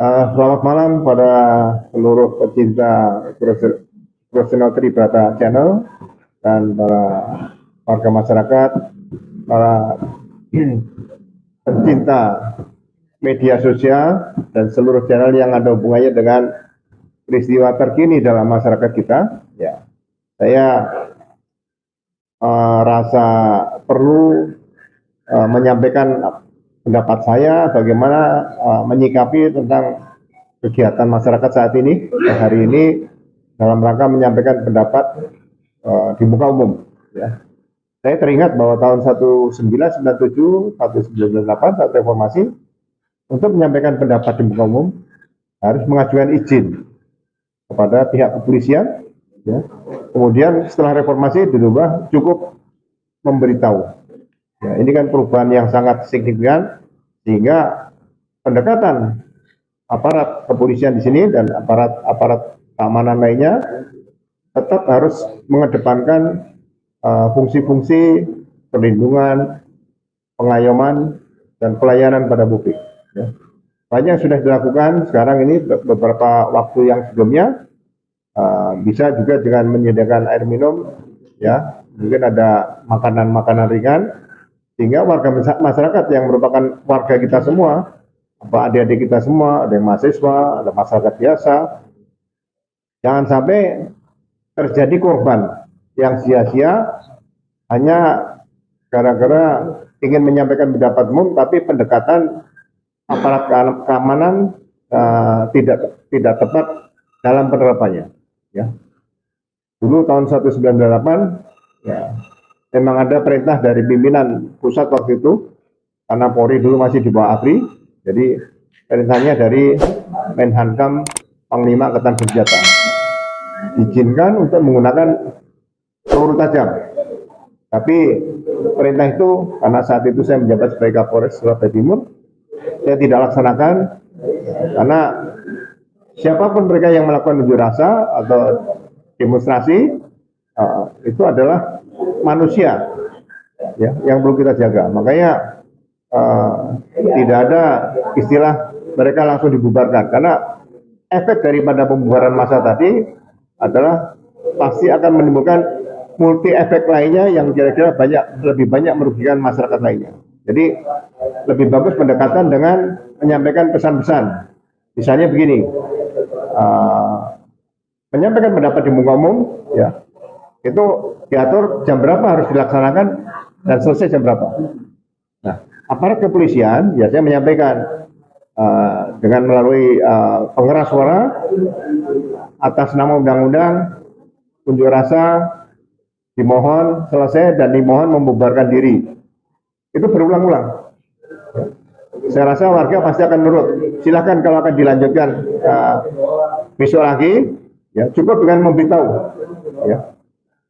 Selamat malam pada seluruh pecinta profesional Tribrata Channel dan para warga masyarakat, para pencinta media sosial dan seluruh channel yang ada hubungannya dengan peristiwa terkini dalam masyarakat kita. Ya, saya rasa perlu menyampaikan pendapat saya bagaimana menyikapi tentang kegiatan masyarakat saat ini, hari ini, dalam rangka menyampaikan pendapat di muka umum. Ya. Saya teringat bahwa tahun 1997, 1998 saat reformasi, untuk menyampaikan pendapat di muka umum harus mengajukan izin kepada pihak kepolisian. Ya. Kemudian setelah reformasi dirubah cukup memberitahu. Ya, ini kan perubahan yang sangat signifikan sehingga pendekatan aparat kepolisian di sini dan aparat keamanan lainnya tetap harus mengedepankan fungsi-fungsi perlindungan, pengayoman, dan pelayanan pada publik. Ya. Banyak yang sudah dilakukan sekarang ini beberapa waktu yang sebelumnya, bisa juga dengan menyediakan air minum, ya, mungkin ada makanan-makanan ringan, sehingga warga masyarakat yang merupakan warga kita semua, adik-adik kita semua, ada yang mahasiswa, ada masyarakat biasa, jangan sampai terjadi korban yang sia-sia hanya gara-gara ingin menyampaikan pendapat umum, tapi pendekatan aparat keamanan tidak tepat dalam penerapannya. Ya. Dulu tahun 1998, ya, memang ada perintah dari pimpinan pusat waktu itu, karena Polri dulu masih di bawah ABRI, jadi perintahnya dari Menhankam Panglima Angkatan Bersenjata, diizinkan untuk menggunakan peluru tajam. Tapi perintah itu, karena saat itu saya menjabat sebagai Kapolres Surabaya Timur, saya tidak laksanakan, karena siapapun mereka yang melakukan unjuk rasa atau demonstrasi, itu adalah manusia, ya, yang perlu kita jaga. Makanya tidak ada istilah mereka langsung dibubarkan, karena efek daripada pembubaran massa tadi adalah pasti akan menimbulkan multi efek lainnya yang kira-kira lebih banyak merugikan masyarakat lainnya. Jadi lebih bagus pendekatan dengan menyampaikan pesan-pesan. Misalnya begini, menyampaikan pendapat di muka umum, ya, itu diatur jam berapa harus dilaksanakan dan selesai jam berapa. Nah, aparat kepolisian biasanya menyampaikan dengan melalui pengeras suara atas nama undang-undang, unjuk rasa dimohon selesai dan dimohon membubarkan diri. Itu berulang-ulang. Saya rasa warga pasti akan nurut. Silakan kalau akan dilanjutkan besok lagi, ya, cukup dengan memberitahu, ya,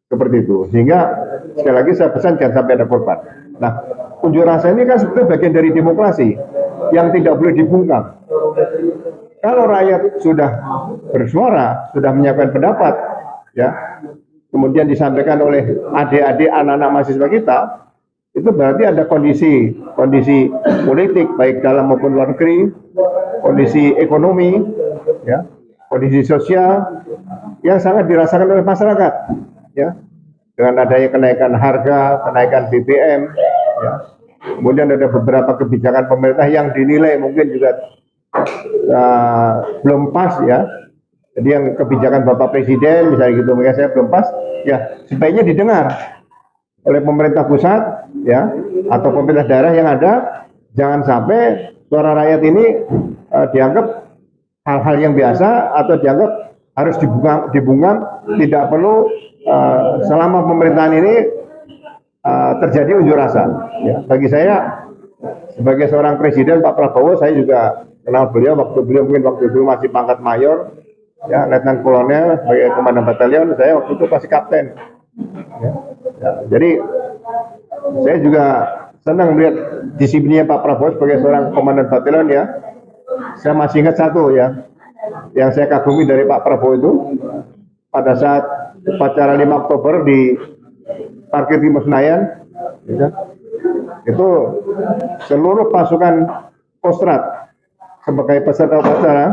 seperti itu. Sehingga sekali lagi saya pesan jangan sampai ada korban. Nah, unjuk rasa ini kan sebetulnya bagian dari demokrasi yang tidak boleh dibungkam. Kalau rakyat sudah bersuara, sudah menyampaikan pendapat, ya, kemudian disampaikan oleh adik-adik anak-anak mahasiswa kita, itu berarti ada kondisi politik baik dalam maupun luar negeri, kondisi ekonomi, ya, kondisi sosial yang sangat dirasakan oleh masyarakat, ya, dengan adanya kenaikan harga, kenaikan BBM, ya. Kemudian ada beberapa kebijakan pemerintah yang dinilai mungkin juga belum pas, ya. Jadi yang kebijakan Bapak Presiden misalnya gitu, mungkin saya belum pas, ya, sebaiknya didengar oleh pemerintah pusat, ya, atau pemerintah daerah yang ada. Jangan sampai suara rakyat ini dianggap hal-hal yang biasa atau dianggap harus dibungkam, tidak perlu selama pemerintahan ini terjadi unjuk rasa. Ya, bagi saya sebagai seorang presiden Pak Prabowo, saya juga kenal beliau waktu itu masih pangkat mayor, ya, letnan kolonel sebagai komandan batalion, saya waktu itu masih kapten. Ya. Ya, jadi saya juga senang melihat disiplinnya Pak Prabowo sebagai seorang komandan batalion, ya. Saya masih ingat satu, ya, yang saya kagumi dari Pak Prabowo itu pada saat upacara 5 Oktober di parkir Timur Senayan, ya, itu seluruh pasukan Kostrad sebagai peserta upacara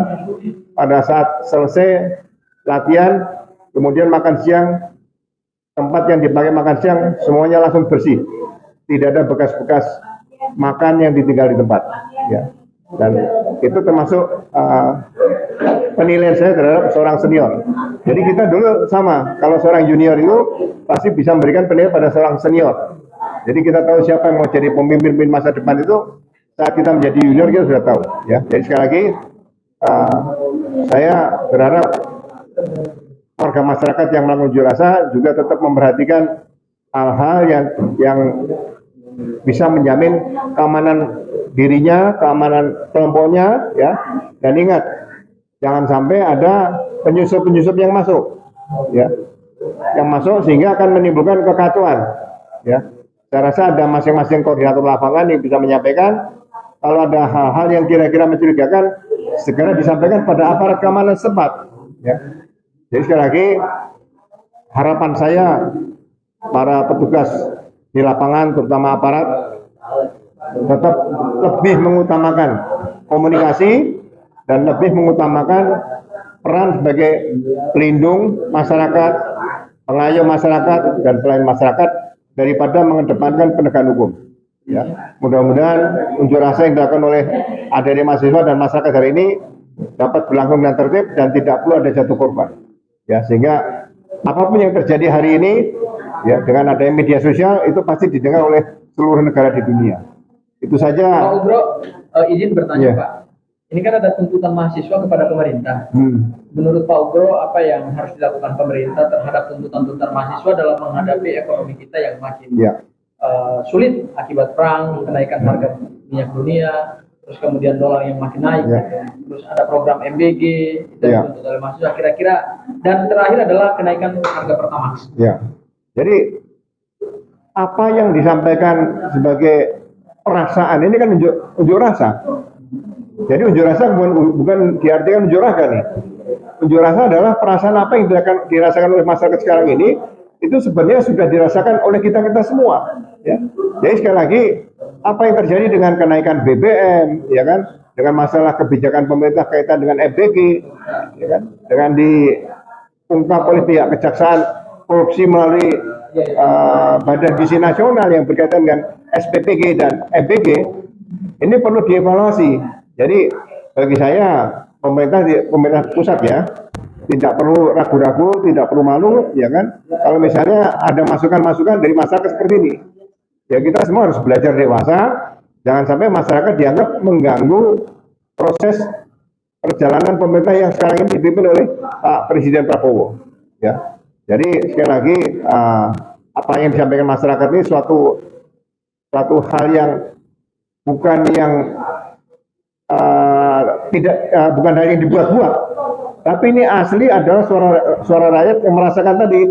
pada saat selesai latihan, kemudian makan siang, tempat yang dipakai makan siang semuanya langsung bersih, tidak ada bekas-bekas makan yang ditinggal di tempat, ya. Dan itu termasuk penilaian saya terhadap seorang senior. Jadi kita dulu sama, kalau seorang junior itu pasti bisa memberikan penilaian pada seorang senior. Jadi kita tahu siapa yang mau jadi pemimpin masa depan itu saat kita menjadi junior kita sudah tahu, ya. Jadi sekali lagi saya berharap warga masyarakat yang melakukan unjuk rasa juga tetap memperhatikan hal-hal yang bisa menjamin keamanan dirinya, keamanan kelompoknya, ya. Dan ingat, jangan sampai ada penyusup-penyusup yang masuk, ya, yang masuk sehingga akan menimbulkan kekacauan, ya. Saya rasa ada masing-masing koordinator lapangan yang bisa menyampaikan kalau ada hal-hal yang kira-kira mencurigakan, segera disampaikan pada aparat keamanan setempat, ya. Jadi sekali lagi harapan saya para petugas di lapangan, terutama aparat, tetap lebih mengutamakan komunikasi dan lebih mengutamakan peran sebagai pelindung masyarakat, pengayom masyarakat dan pelayan masyarakat daripada mengedepankan penegakan hukum. Ya, mudah-mudahan unjuk rasa yang dilakukan oleh adik-adik mahasiswa dan masyarakat hari ini dapat berlangsung dengan tertib dan tidak perlu ada jatuh korban. Ya, sehingga apapun yang terjadi hari ini, ya, dengan adanya media sosial itu pasti didengar oleh seluruh negara di dunia. Itu saja. Pak Ugro, izin bertanya, Pak. Ini kan ada tuntutan mahasiswa kepada pemerintah. Menurut Pak Ugro, apa yang harus dilakukan pemerintah terhadap tuntutan-tuntutan mahasiswa dalam menghadapi ekonomi kita yang makin sulit akibat perang, kenaikan harga minyak dunia, terus kemudian dolar yang makin naik, terus ada program MBG dan dituntut oleh mahasiswa kira-kira, dan terakhir adalah kenaikan harga Pertamax. Ya, jadi apa yang disampaikan sebagai perasaan ini kan unjuk rasa. Jadi unjuk rasa bukan diartikan unjuk rasa nih. Unjuk rasa adalah perasaan apa yang dirasakan oleh masyarakat sekarang ini, itu sebenarnya sudah dirasakan oleh kita semua, ya. Jadi sekali lagi apa yang terjadi dengan kenaikan BBM, ya kan, dengan masalah kebijakan pemerintah kaitan dengan MBG, ya kan, dengan diungkap oleh pihak kejaksaan korupsi melalui Badan Gizi Nasional yang berkaitan dengan SPPG dan MBG, ini perlu dievaluasi. Jadi bagi saya pemerintah pusat, ya, tidak perlu ragu-ragu, tidak perlu malu, ya kan. Kalau misalnya ada masukan-masukan dari masyarakat seperti ini, ya kita semua harus belajar dewasa. Jangan sampai masyarakat dianggap mengganggu proses perjalanan pemerintah yang sekarang ini dipimpin oleh Pak Presiden Prabowo, ya. Jadi sekali lagi apa yang disampaikan masyarakat ini suatu hal yang bukan bukan hal yang dibuat-buat, tapi ini asli adalah suara rakyat yang merasakan tadi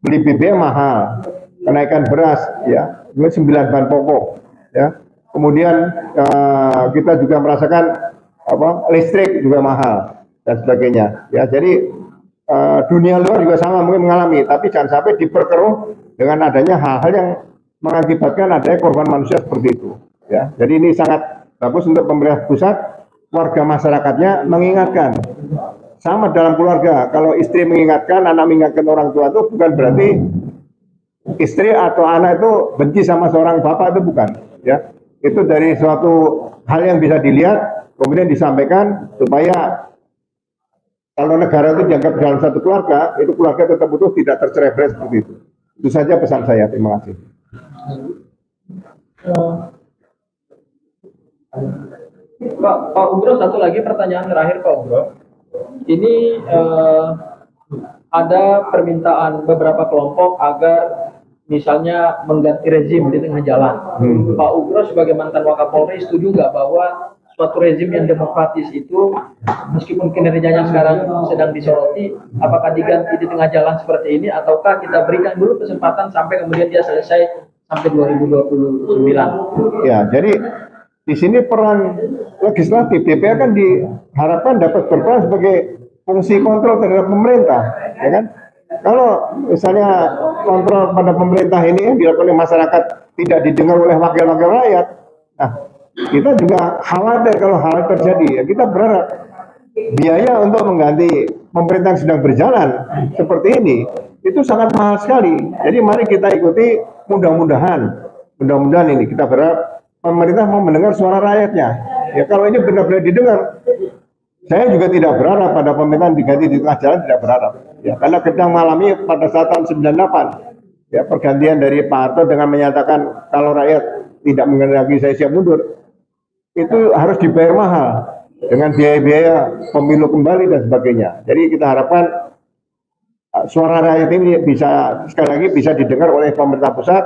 beli BBM mahal, kenaikan beras, ya, 9 bahan pokok, ya. Kemudian kita juga merasakan listrik juga mahal dan sebagainya, ya. Jadi dunia luar juga sama mungkin mengalami, tapi jangan sampai diperkeruh dengan adanya hal-hal yang mengakibatkan adanya korban manusia seperti itu, ya. Jadi ini sangat bagus untuk pemerintah pusat, warga masyarakatnya mengingatkan. Sama dalam keluarga, kalau istri mengingatkan, anak mengingatkan orang tua, itu bukan berarti istri atau anak itu benci sama seorang bapak, itu bukan, ya. Itu dari suatu hal yang bisa dilihat kemudian disampaikan supaya kalau negara itu dianggap dalam satu keluarga, itu keluarga tetap utuh, tidak tercerai-berai seperti itu. Itu saja pesan saya. Terima kasih. Pak Ugro, satu lagi pertanyaan terakhir, Pak Ugro. Ini ada permintaan beberapa kelompok agar misalnya mengganti rezim di tengah jalan. Pak Ugro sebagai mantan Wakapolri setuju nggak bahwa suatu rezim yang demokratis itu meskipun kinerjanya sekarang sedang disoroti, apakah diganti di tengah jalan seperti ini ataukah kita berikan dulu kesempatan sampai kemudian dia selesai sampai 2029? Ya, jadi di sini peran legislatif DPR kan diharapkan dapat berperan sebagai fungsi kontrol terhadap pemerintah, ya kan? Kalau misalnya kontrol pada pemerintah ini yang dilakukan oleh masyarakat tidak didengar oleh wakil-wakil rakyat, nah kita juga khawatir kalau hal terjadi. Ya, kita berharap biaya untuk mengganti pemerintahan sedang berjalan seperti ini itu sangat mahal sekali. Jadi mari kita ikuti, mudah-mudahan ini kita berharap pemerintah mau mendengar suara rakyatnya. Ya kalau ini benar-benar didengar, saya juga tidak berharap pada pemerintahan diganti di tengah jalan, tidak berharap. Ya karena kita mengalami pada saat tahun 98 ya pergantian dari Pak Harto dengan menyatakan kalau rakyat tidak mengendaki saya siap mundur, itu harus dibayar mahal dengan biaya-biaya pemilu kembali dan sebagainya. Jadi kita harapkan suara rakyat ini bisa sekali lagi bisa didengar oleh pemerintah pusat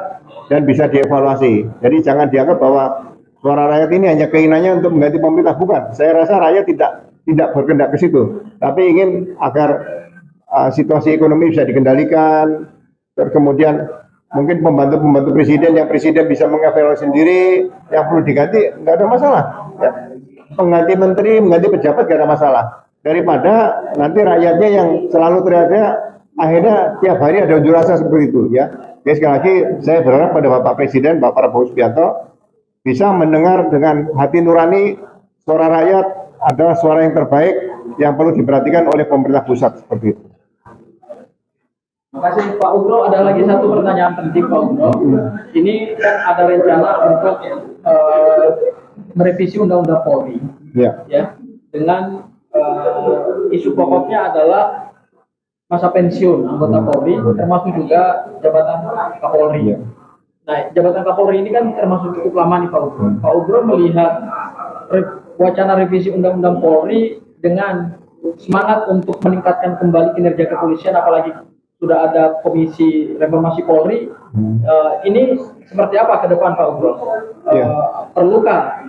dan bisa dievaluasi. Jadi jangan dianggap bahwa suara rakyat ini hanya keinginannya untuk mengganti pemerintah, bukan. Saya rasa rakyat tidak berkehendak ke situ, tapi ingin agar situasi ekonomi bisa dikendalikan. Kemudian mungkin pembantu presiden yang presiden bisa mengevaluasi sendiri, yang perlu diganti nggak ada masalah. Ya. Pengganti menteri, mengganti pejabat nggak ada masalah. Daripada nanti rakyatnya yang selalu teriak-teriak, akhirnya tiap hari ada unjuk rasa seperti itu. Ya. Jadi sekali lagi saya berharap pada Bapak Presiden, Bapak Prabowo Subianto bisa mendengar dengan hati nurani suara rakyat adalah suara yang terbaik yang perlu diperhatikan oleh pemerintah pusat seperti itu. Terima kasih Pak Ugro. Ada lagi satu pertanyaan penting Pak Ugro. Ini kan ada rencana untuk merevisi Undang-Undang Polri, Ya. dengan isu pokoknya adalah masa pensiun anggota Polri, termasuk juga jabatan Kapolri. Ya. Nah, jabatan Kapolri ini kan termasuk cukup lama nih Pak Ugro. Pak Ugro melihat wacana revisi Undang-Undang Polri dengan semangat untuk meningkatkan kembali kinerja kepolisian, apalagi sudah ada Komisi Reformasi Polri. Ini seperti apa ke depan Pak Ugro? Perlukah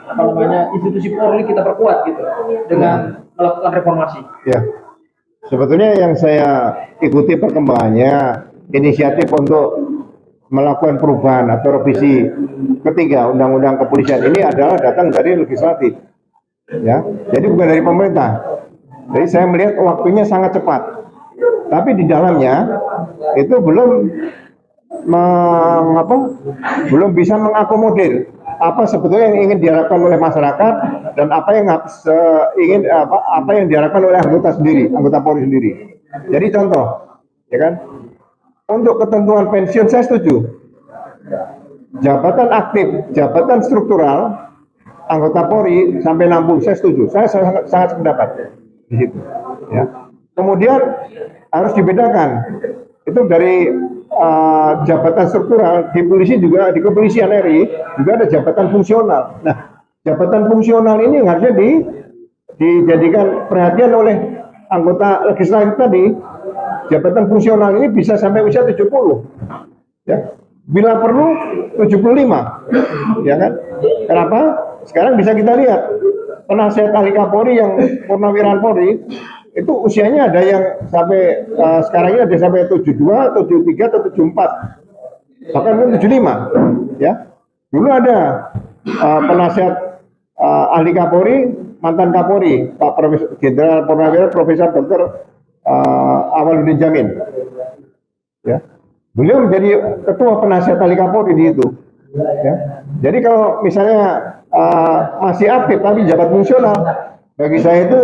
institusi Polri kita perkuat gitu dengan melakukan reformasi? Ya. Sebetulnya yang saya ikuti perkembangannya inisiatif untuk melakukan perubahan atau revisi ketiga Undang-Undang Kepolisian ini adalah datang dari legislatif. Ya. Jadi bukan dari pemerintah. Jadi saya melihat waktunya sangat cepat. Tapi di dalamnya itu belum bisa mengakomodir apa sebetulnya yang ingin diharapkan oleh masyarakat dan apa yang diharapkan oleh anggota Polri sendiri. Jadi contoh, ya kan, untuk ketentuan pensiun saya setuju. Jabatan aktif, jabatan struktural anggota Polri sampai 60 saya setuju. Saya sangat sependapat di situ. Ya. Kemudian harus dibedakan itu dari jabatan struktural di polisi juga, di kepolisian RI juga ada jabatan fungsional. Nah, jabatan fungsional ini harusnya dijadikan perhatian oleh anggota legislatif tadi. Jabatan fungsional ini bisa sampai usia 70. Ya. Bila perlu 75. Ya kan? Kenapa? Sekarang bisa kita lihat penasihat ahli Kapolri yang purnawirawan Polri itu usianya ada yang sampai sekarang ini ada sampai 72, 73, atau 74, bahkan mungkin 75. Ya, dulu ada penasihat ahli Kapolri, mantan Kapolri, Pak Profesor Jenderal Purnawirawan Profesor Dr. Awaludin Jamin. Ya, beliau menjadi ketua penasihat ahli Kapolri di itu. Ya, jadi kalau misalnya masih aktif tapi jabat fungsional, bagi saya itu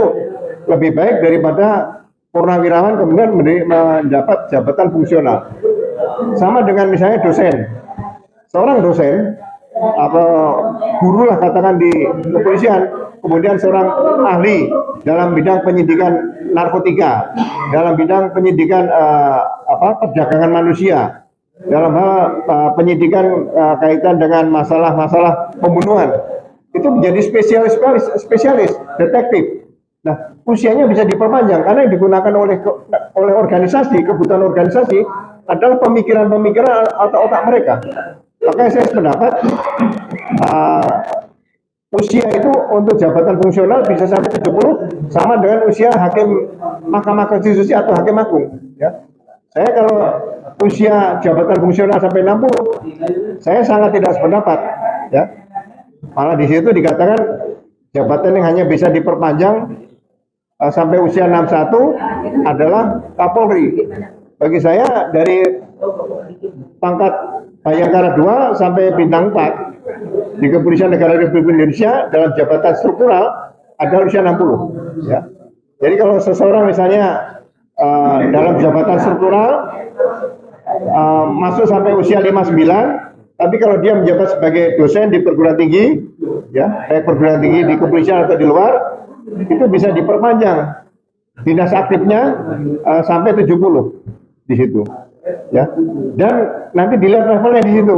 lebih baik daripada purnawirawan kemudian mendapat jabatan fungsional. Sama dengan misalnya dosen. Seorang dosen atau guru lah katakan di kepolisian, kemudian seorang ahli dalam bidang penyidikan narkotika, dalam bidang penyidikan perdagangan manusia, dalam hal penyidikan kaitan dengan masalah-masalah pembunuhan, itu menjadi spesialis detektif. Nah, usianya bisa diperpanjang karena yang digunakan oleh organisasi, kebutuhan organisasi adalah pemikiran-pemikiran atau otak mereka. Makanya saya sependapat usia itu untuk jabatan fungsional bisa sampai 70, sama dengan usia hakim Mahkamah Konstitusi atau hakim agung. Ya. Saya kalau usia jabatan fungsional sampai 60, saya sangat tidak sependapat. Ya. Malah di situ dikatakan jabatan yang hanya bisa diperpanjang sampai usia 61 adalah Kapolri. Bagi saya dari pangkat Bayangkara 2 sampai bintang 4 di Kepolisian Negara Republik Indonesia dalam jabatan struktural adalah usia 60 ya. Jadi kalau seseorang misalnya dalam jabatan struktural masuk sampai usia 59, tapi kalau dia menjabat sebagai dosen di perguruan tinggi ya, baik perguruan tinggi di kepolisian atau di luar, itu bisa diperpanjang dinas aktifnya sampai 70 di situ ya. Dan nanti dilihat levelnya di situ.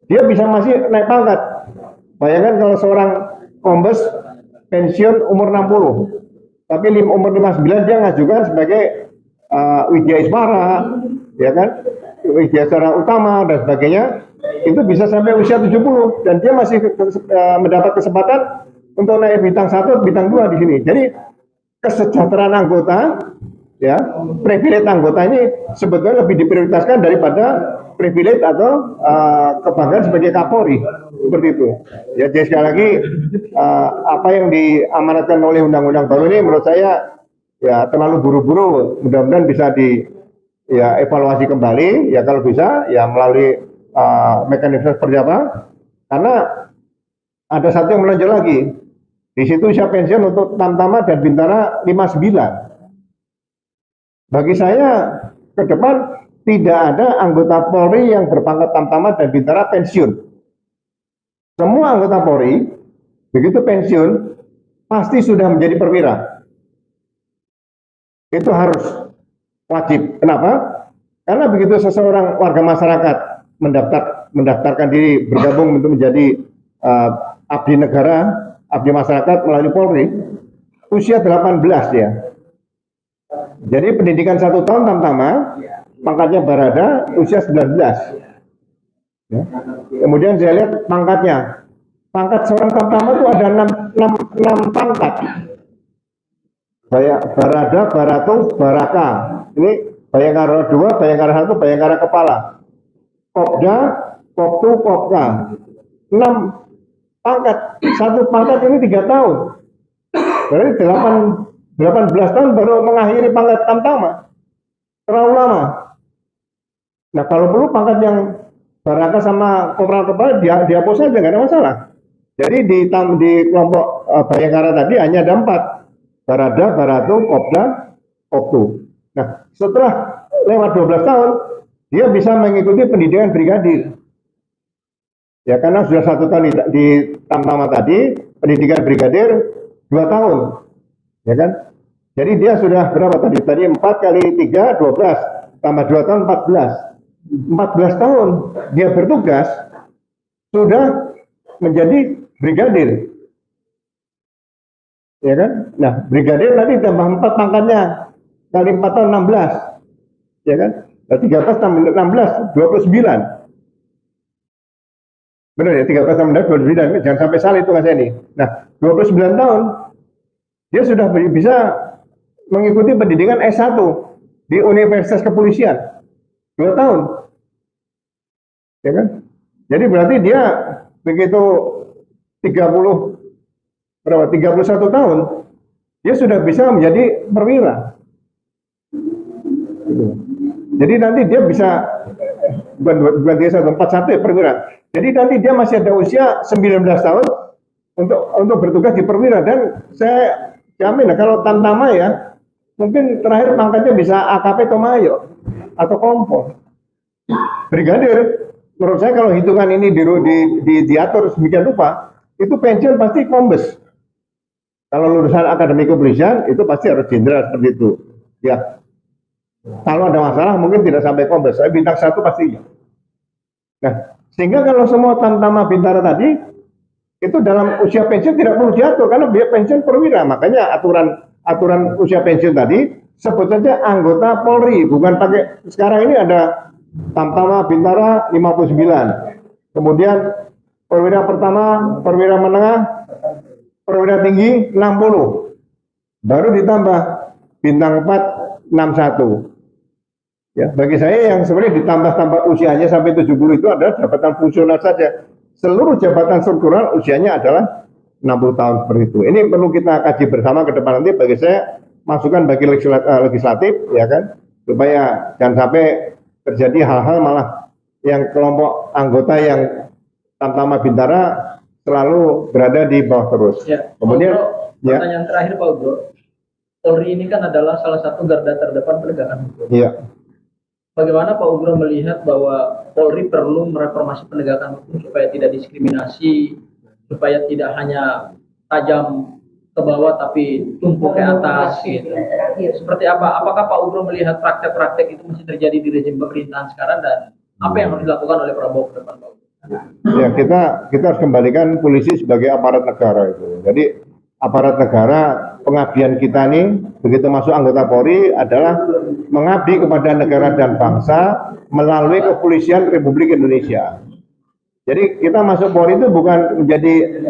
Dia bisa masih naik pangkat. Bayangkan kalau seorang kombes pensiun umur 60, tapi umur 59 dia ngajukan sebagai Widya Ismara, ya kan, Widya Ismara Utama dan sebagainya, itu bisa sampai usia 70 dan dia masih mendapat kesempatan untuk naik bintang 1, bintang 2 di sini. Jadi kesejahteraan anggota, ya, privilege anggota ini sebetulnya lebih diprioritaskan daripada privilege atau kebanggaan sebagai Kapolri, seperti itu. Ya, jadi sekali lagi apa yang diamanatkan oleh undang-undang baru ini menurut saya ya terlalu buru-buru. Mudah-mudahan bisa evaluasi kembali, ya kalau bisa ya melalui mekanisme seperti apa. Karena ada satu yang menonjol lagi. Di situ usia pensiun untuk Tamtama dan Bintara 59. Bagi saya ke depan tidak ada anggota Polri yang berpangkat Tamtama dan Bintara pensiun. Semua anggota Polri begitu pensiun pasti sudah menjadi perwira. Itu harus wajib. Kenapa? Karena begitu seseorang warga masyarakat mendaftarkan diri bergabung untuk menjadi abdi negara, abdi masyarakat melalui Polri, usia 18 ya. Jadi pendidikan 1 tahun Tamtama, pangkatnya Barada, usia 19. Ya. Kemudian saya lihat pangkatnya. Pangkat seorang Tamtama itu ada 6 pangkat. Barada, Baratung, Baraka. Ini Bayangkara 2, Bayangkara 1, Bayangkara Kepala. Kopda, Koptu, Kopka. 6 pangkat. Satu pangkat ini 3 tahun. Berarti 18 tahun baru mengakhiri pangkat Tamtama. Terlalu lama. Nah kalau perlu pangkat yang Baraka sama Kopral Kepala dihapus saja, nggak ada masalah. Jadi di kelompok Bayangkara tadi hanya ada 4. Barada, Baratu, Kopda, Koptu. Nah setelah lewat 12 tahun, dia bisa mengikuti pendidikan brigadir. Ya karena sudah 1 tahun di Tamtama tadi, pendidikan brigadir 2 tahun. Ya kan? Jadi dia sudah berapa tadi? Tadi 4 kali 3, 12. Tambah 2 tahun, 14. 14 tahun dia bertugas, sudah menjadi brigadir. Ya kan? Nah, brigadir nanti tambah 4 pangkatnya. Kali 4 tahun, 16. Ya kan? Nah, 13 tambah 16, 29. Benar ya, 13 tambah 29. Jangan sampai salah itu Mas ini. Nah, 29 tahun dia sudah bisa mengikuti pendidikan S1 di Universitas Kepolisian 2 tahun, ya kan? Jadi berarti dia begitu 31 tahun dia sudah bisa menjadi perwira. Jadi nanti dia bisa bukan dia 41 perwira. Jadi nanti dia masih ada usia 19 tahun untuk bertugas di perwira. Dan saya jamin kalau Tamtama ya mungkin terakhir pangkatnya bisa AKP Tomayo atau Kompol. Brigadir, menurut saya kalau hitungan ini diatur sedemikian rupa, itu pensiun pasti kombes. Kalau lulusan akademi kepolisian itu pasti harus jenderal seperti itu. Ya, kalau ada masalah mungkin tidak sampai kombes, saya bintang 1 pasti. Nah, sehingga kalau semua Tamtama Bintara tadi itu dalam usia pensiun tidak perlu diatur karena dia pensiun perwira. Makanya aturan usia pensiun tadi sebut saja anggota Polri, bukan pakai. Sekarang ini ada Tamtama Bintara 59, kemudian perwira pertama, perwira menengah, perwira tinggi 60, baru ditambah bintang 4 61. Ya, bagi saya yang sebenarnya ditambah usianya sampai 70 itu adalah jabatan fungsional saja. Seluruh jabatan struktural usianya adalah 60 tahun seperti itu. Ini perlu kita kaji bersama ke depan nanti. Bagi saya masukan bagi legislatif, ya kan, supaya jangan sampai terjadi hal-hal malah yang kelompok anggota yang Tamtama Bintara selalu berada di bawah terus. Ya. Kemudian, Pak Ugro, pertanyaan terakhir Pak Ugro, Polri ini kan adalah salah satu garda terdepan penegakan hukum. ya, Bagaimana Pak Ugro melihat bahwa Polri perlu mereformasi penegakan hukum supaya tidak diskriminasi, supaya tidak hanya tajam ke bawah tapi tumpul ke atas gitu. Seperti apa? Apakah Pak Ugro melihat praktek-praktek itu masih terjadi di rezim pemerintahan sekarang dan apa yang harus dilakukan oleh Prabowo ke depan Pak Ugro? ya kita harus kembalikan polisi sebagai aparat negara itu. Jadi aparat negara, pengabdian kita nih begitu masuk anggota Polri adalah mengabdi kepada negara dan bangsa melalui kepolisian Republik Indonesia. Jadi kita masuk Polri itu bukan menjadi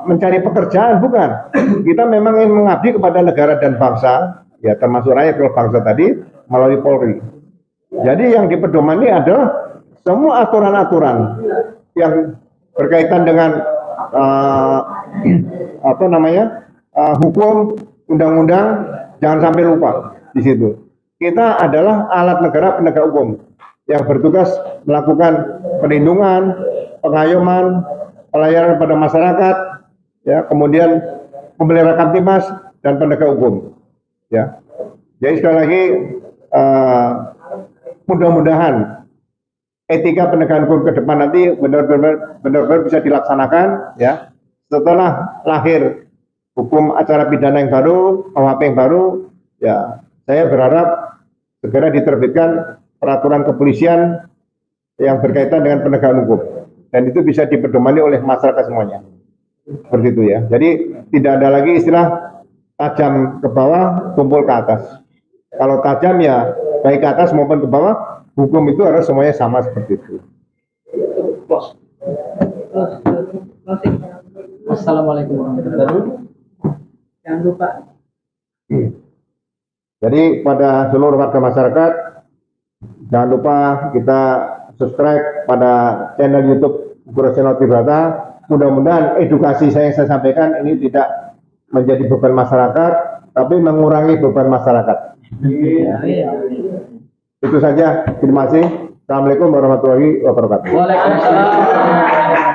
mencari pekerjaan, bukan. Kita memang ingin mengabdi kepada negara dan bangsa, ya termasuk rakyat kalau bangsa tadi melalui Polri. Jadi yang dipedomani adalah semua aturan-aturan yang berkaitan dengan hukum, undang-undang, jangan sampai lupa di situ. Kita adalah alat negara penegak hukum yang bertugas melakukan perlindungan, pengayoman, pelayanan pada masyarakat, ya, kemudian pemeliharaan Kamtibmas dan penegak hukum. Ya, jadi sekali lagi mudah-mudahan etika penegakan hukum ke depan nanti benar-benar bisa dilaksanakan, ya. Setelah lahir hukum acara pidana yang baru, KUHP yang baru, ya, saya berharap segera diterbitkan peraturan kepolisian yang berkaitan dengan penegakan hukum, dan itu bisa dipedomani oleh masyarakat semuanya. Seperti itu ya. Jadi tidak ada lagi istilah tajam ke bawah, tumpul ke atas. Kalau tajam ya baik ke atas maupun ke bawah, hukum itu harus semuanya sama seperti itu. Bos. Assalamualaikum warahmatullahi wabarakatuh. Jangan lupa. Jadi pada seluruh warga masyarakat, jangan lupa kita subscribe pada channel YouTube Ugro Seno Tribrata. Mudah-mudahan edukasi yang saya sampaikan ini tidak menjadi beban masyarakat, tapi mengurangi beban masyarakat. Itu saja. Terima kasih. Assalamualaikum warahmatullahi wabarakatuh. Waalaikumsalam.